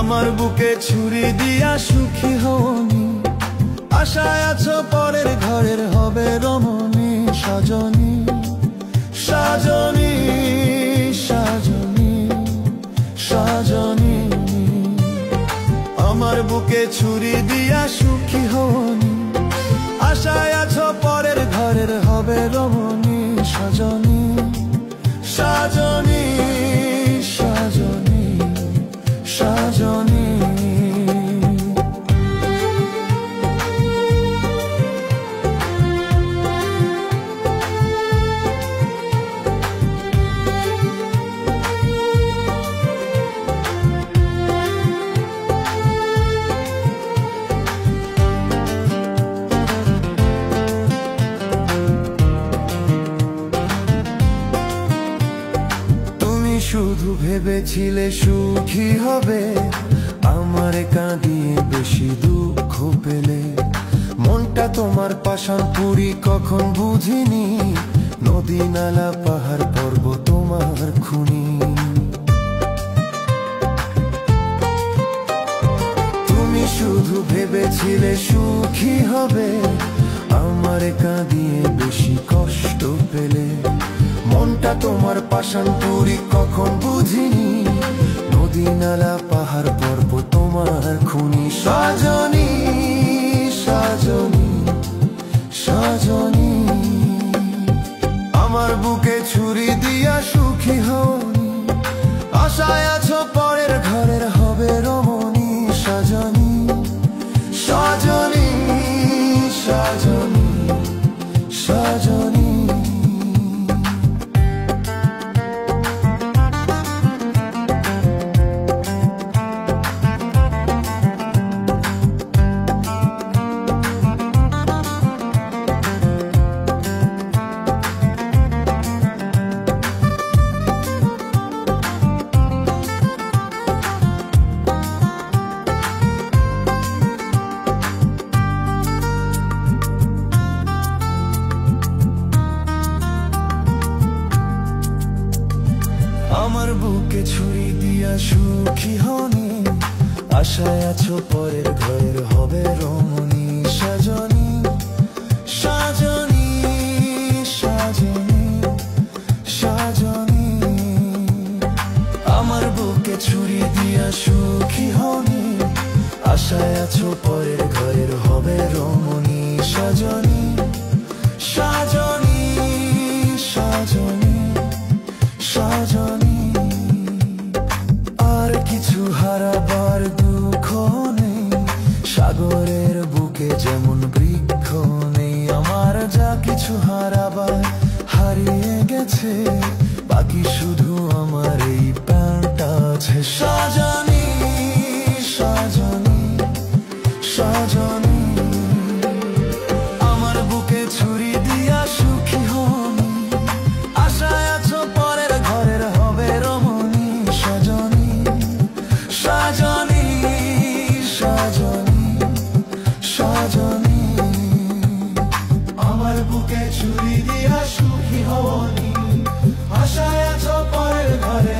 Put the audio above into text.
আমার বুকে ছুরি দিয়া সুখী হওনি, আশায় আছো পরের ঘরের হবে রমণী। সাজনী সাজনী সাজনী সাজনী, আমার বুকে ছুরি দিয়া সুখী হওনি, আশায় আছো পরের ঘরের হবে রমণী। সাজনী সাজনী সাজনী সাজনী। শুধু ভেবেছিলে সুখী হবে, আমারে কাঁদিয়ে বেশি দুঃখ পেলে। মনটা তোমার পাষাণ পুরি কখন বুঝিনি, নদী নালা পাহাড় পর্বত তোমার খুনি। তুমি শুধু ভেবেছিলে সুখী হবে, আমারে কাঁদিয়ে বেশি কষ্ট পেলে। মনটা তোমার পাষাণ পুরি কখন বুঝিনি, নদী নালা পাহাড় পর্বত তোমার খুনি। সাজনী সাজনী সাজনী, আমার বুকে ছুরি দিয়া সুখী হওনি, আশায় আছো পরের ঘরের হবে রমণী। সাজনী সাজনী সাজনী সাজনী। আমার বুকে ছুরি দিয়া সুখী হওনি, আশায় আছো পরের ঘরের হবে রমণী। সাজনী সাজনী সাজনী সাজনী, আমার বুকে ছুরি দিয়া সুখী হওনি, আশায় আছো পরের ঘরের হবে রমণী। সাজনী সাজনী সাজনী সাজনী। আর কিছু হারাবার দুঃখ নেই, সাগরের বুকে যেমন বৃক্ষ নেই। আমার যা কিছু হারাবার হারিয়ে গেছে, বাকি শুধু আমার এই প্রাণটা আছে। সাজনী সাজনী সাজনী, আমার বুকে ছুরি দিয়া সুখী হওনি, আশায় আছো পরের ঘরের হবে রমণী। সাজনী সাজনী সাজনী সাজনী, আমার বুকে ছুরি দিয়া সুখী হওনি, আশায় আছো পরের ঘরে